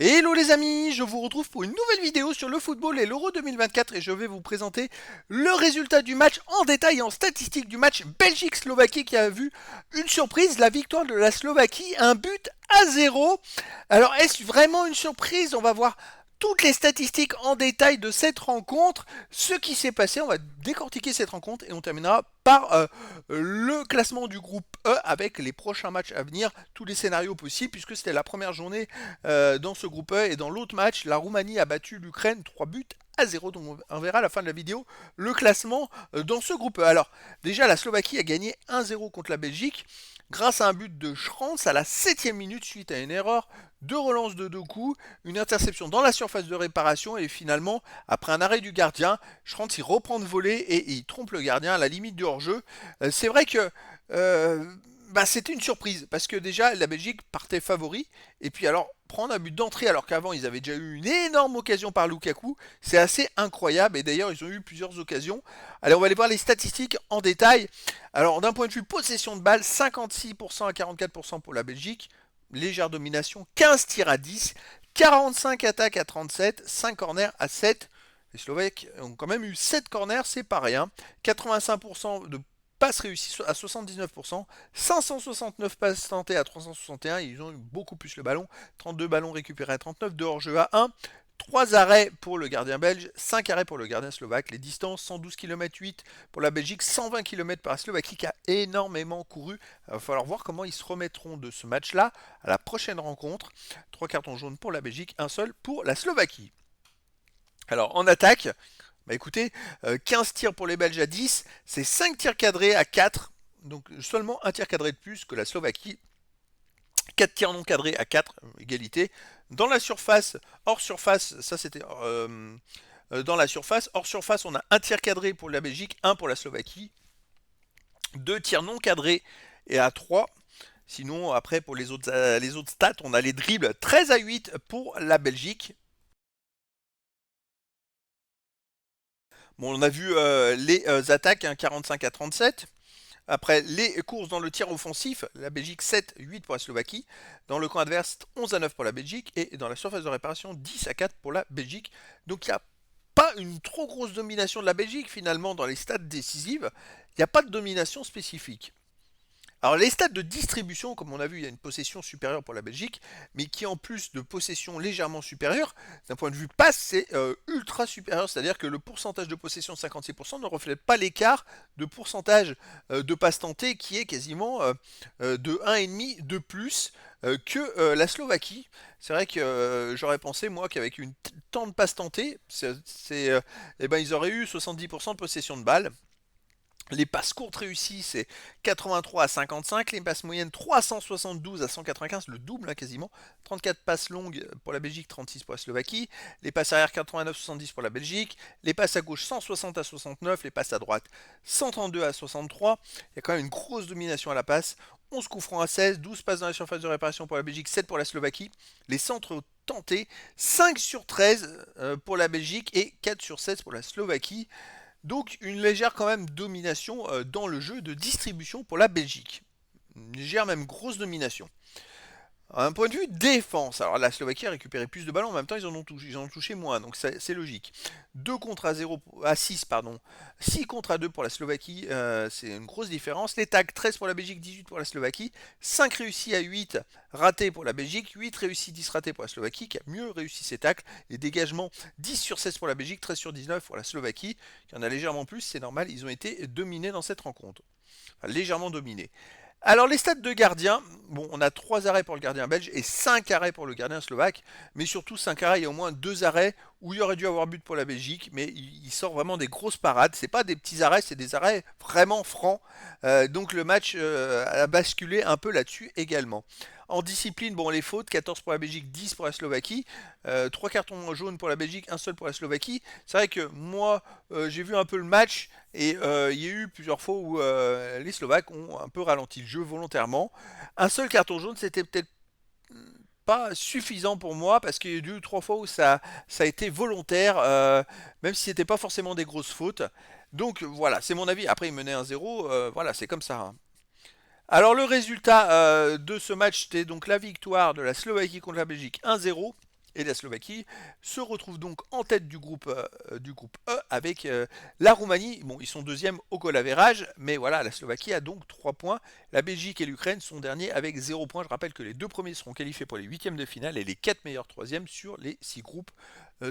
Hello les amis, je vous retrouve pour une nouvelle vidéo sur le football et l'Euro 2024 et je vais vous présenter le résultat du match en détail et en statistique du match Belgique-Slovaquie qui a vu une surprise, la victoire de la Slovaquie, un but à zéro. Alors est-ce vraiment une surprise? On va voir toutes les statistiques en détail de cette rencontre, ce qui s'est passé, on va décortiquer cette rencontre et on terminera par le classement du groupe E avec les prochains matchs à venir, tous les scénarios possibles puisque c'était la première journée dans ce groupe E et dans l'autre match, la Roumanie a battu l'Ukraine 3 buts à 0. Donc on verra à la fin de la vidéo le classement dans ce groupe E. Alors déjà la Slovaquie a gagné 1-0 contre la Belgique grâce à un but de Schranz à la 7e minute suite à une erreur de relance de Doku, une interception dans la surface de réparation et finalement, après un arrêt du gardien, Schranz il reprend de voler et il trompe le gardien à la limite du hors-jeu. C'est vrai que c'était une surprise parce que déjà la Belgique partait favori et puis alors prendre un but d'entrée alors qu'avant ils avaient déjà eu une énorme occasion par Lukaku, c'est assez incroyable et d'ailleurs ils ont eu plusieurs occasions. Allez, on va aller voir les statistiques en détail. Alors d'un point de vue possession de balle, 56% à 44% pour la Belgique, légère domination, 15 tirs à 10, 45 attaques à 37, 5 corners à 7. Les Slovaques ont quand même eu 7 corners, c'est pas rien. 85% de passes réussies à 79%, 569 passes tentées à 361, ils ont eu beaucoup plus le ballon, 32 ballons récupérés à 39, de hors-jeu à 1, 3 arrêts pour le gardien belge, 5 arrêts pour le gardien slovaque, les distances 112 km 8 pour la Belgique, 120 km par la Slovaquie qui a énormément couru. Il va falloir voir comment ils se remettront de ce match-là à la prochaine rencontre. 3 cartons jaunes pour la Belgique, un seul pour la Slovaquie. Alors en attaque, bah écoutez, 15 tirs pour les Belges à 10, c'est 5 tirs cadrés à 4, donc seulement un tir cadré de plus que la Slovaquie. 4 tirs non cadrés à 4, égalité. Dans la surface, hors surface, ça c'était dans la surface. Hors surface, on a un tir cadré pour la Belgique, un pour la Slovaquie. 2 tirs non cadrés et à 3. Sinon, après, pour les autres stats, on a les dribbles 13 à 8 pour la Belgique. Bon, on a vu les attaques, hein, 45 à 37. Après, les courses dans le tir offensif, la Belgique 7, 8 pour la Slovaquie. Dans le camp adverse, 11 à 9 pour la Belgique. Et dans la surface de réparation, 10 à 4 pour la Belgique. Donc il n'y a pas une trop grosse domination de la Belgique finalement dans les stats décisives. Il n'y a pas de domination spécifique. Alors les stats de distribution, comme on a vu, il y a une possession supérieure pour la Belgique, mais qui en plus de possession légèrement supérieure, d'un point de vue passe, c'est ultra supérieur, c'est-à-dire que le pourcentage de possession 56% ne reflète pas l'écart de pourcentage de passes tentées qui est quasiment de 1,5 de plus que la Slovaquie. C'est vrai que j'aurais pensé moi qu'avec une tant de passes tentées, eh ben, ils auraient eu 70% de possession de balles. Les passes courtes réussies, c'est 83 à 55. Les passes moyennes, 372 à 195, le double hein, quasiment. 34 passes longues pour la Belgique, 36 pour la Slovaquie. Les passes arrière, 89-70 pour la Belgique. Les passes à gauche, 160 à 69. Les passes à droite, 132 à 63. Il y a quand même une grosse domination à la passe. 11 coups francs à 16, 12 passes dans la surface de réparation pour la Belgique, 7 pour la Slovaquie. Les centres tentés, 5 sur 13 pour la Belgique et 4 sur 16 pour la Slovaquie. Donc une légère quand même domination dans le jeu de distribution pour la Belgique. Une légère même grosse domination. Un point de vue défense, alors la Slovaquie a récupéré plus de ballons, en même temps ils en ont touché moins, donc c'est logique. 2 contre à 0 à 6 pardon. 6 contre à 2 pour la Slovaquie, c'est une grosse différence. Les tags 13 pour la Belgique, 18 pour la Slovaquie, 5 réussis à 8 ratés pour la Belgique, 8 réussis, 10 ratés pour la Slovaquie qui a mieux réussi ses tacles. Les dégagements 10 sur 16 pour la Belgique, 13 sur 19 pour la Slovaquie, qui en a légèrement plus, c'est normal, ils ont été dominés dans cette rencontre. Enfin, légèrement dominés. Alors les stats de gardien, bon on a 3 arrêts pour le gardien belge et 5 arrêts pour le gardien slovaque, mais surtout 5 arrêts, il y a au moins 2 arrêts où il aurait dû avoir but pour la Belgique, mais il sort vraiment des grosses parades, c'est pas des petits arrêts, c'est des arrêts vraiment francs, donc le match a basculé un peu là-dessus également. En discipline, bon les fautes, 14 pour la Belgique, 10 pour la Slovaquie, 3 cartons jaunes pour la Belgique, un seul pour la Slovaquie. C'est vrai que moi j'ai vu un peu le match, et il y a eu plusieurs fois où les Slovaques ont un peu ralenti le jeu volontairement. Un seul carton jaune, c'était peut-être pas suffisant pour moi parce qu'il y a eu 2 ou 3 fois où ça a été volontaire, même si c'était pas forcément des grosses fautes. Donc voilà, c'est mon avis. Après, il menait 1-0, voilà, c'est comme ça, hein. Alors le résultat de ce match, c'était donc la victoire de la Slovaquie contre la Belgique 1-0. Et la Slovaquie se retrouve donc en tête du groupe E avec la Roumanie. Bon, ils sont deuxième au goal average, mais voilà, la Slovaquie a donc 3 points. La Belgique et l'Ukraine sont derniers avec 0 points. Je rappelle que les deux premiers seront qualifiés pour les huitièmes de finale et les 4 meilleurs troisièmes sur les 6 groupes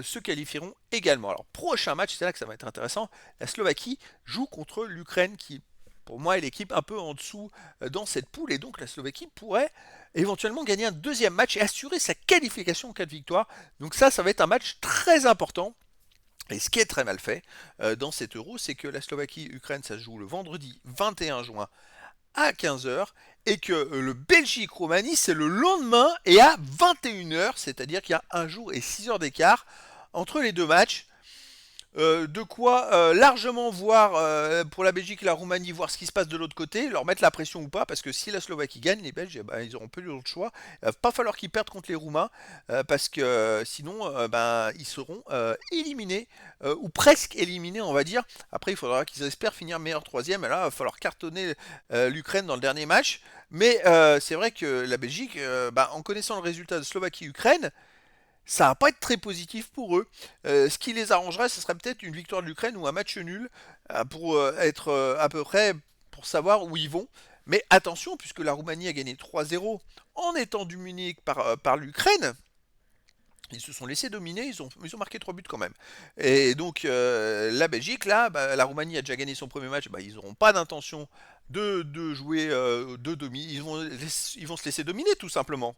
se qualifieront également. Alors, prochain match, c'est là que ça va être intéressant. La Slovaquie joue contre l'Ukraine qui, pour moi, est l'équipe un peu en dessous dans cette poule et donc la Slovaquie pourrait éventuellement gagner un deuxième match et assurer sa qualification en cas de victoire. Donc ça va être un match très important. Et ce qui est très mal fait dans cet euro, c'est que la Slovaquie-Ukraine, ça se joue le vendredi 21 juin à 15h et que le Belgique-Roumanie, c'est le lendemain et à 21h, c'est-à-dire qu'il y a un jour et 6 heures d'écart entre les deux matchs. De quoi largement voir pour la Belgique et la Roumanie, voir ce qui se passe de l'autre côté, leur mettre la pression ou pas, parce que si la Slovaquie gagne, les Belges, eh ben, ils auront peu d'autre choix. Il va pas falloir qu'ils perdent contre les Roumains, parce que sinon, ben, ils seront éliminés, ou presque éliminés, on va dire. Après, il faudra qu'ils espèrent finir meilleur troisième, et là, il va falloir cartonner l'Ukraine dans le dernier match. Mais c'est vrai que la Belgique, ben, en connaissant le résultat de Slovaquie-Ukraine, ça va pas être très positif pour eux. Ce qui les arrangerait, ce serait peut-être une victoire de l'Ukraine ou un match nul pour être à peu près pour savoir où ils vont. Mais attention, puisque la Roumanie a gagné 3-0 en étant dominée par l'Ukraine, ils se sont laissés dominer, ils ont marqué 3 buts quand même. Et donc la Belgique, là, bah, la Roumanie a déjà gagné son premier match, bah, ils n'auront pas d'intention de jouer de demi, ils vont se laisser dominer tout simplement.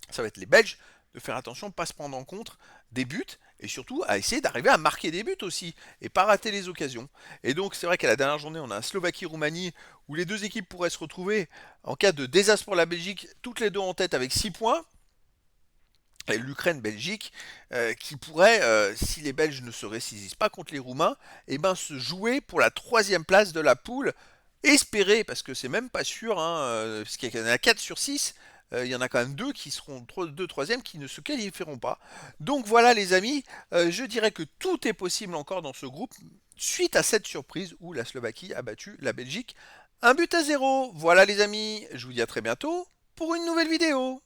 Ça va être les Belges de faire attention, de ne pas se prendre en compte des buts et surtout à essayer d'arriver à marquer des buts aussi et pas rater les occasions. Et donc c'est vrai qu'à la dernière journée, on a un Slovaquie-Roumanie où les deux équipes pourraient se retrouver en cas de désastre pour la Belgique, toutes les deux en tête avec 6 points. Et l'Ukraine-Belgique qui pourrait, si les Belges ne se ressaisissent pas contre les Roumains, eh ben, se jouer pour la troisième place de la poule. Espérer, parce que c'est même pas sûr, hein, parce qu'il y en a 4 sur 6, il y en a quand même deux qui seront deux troisièmes qui ne se qualifieront pas. Donc voilà les amis, je dirais que tout est possible encore dans ce groupe suite à cette surprise où la Slovaquie a battu la Belgique 1 but à 0. Voilà les amis, je vous dis à très bientôt pour une nouvelle vidéo.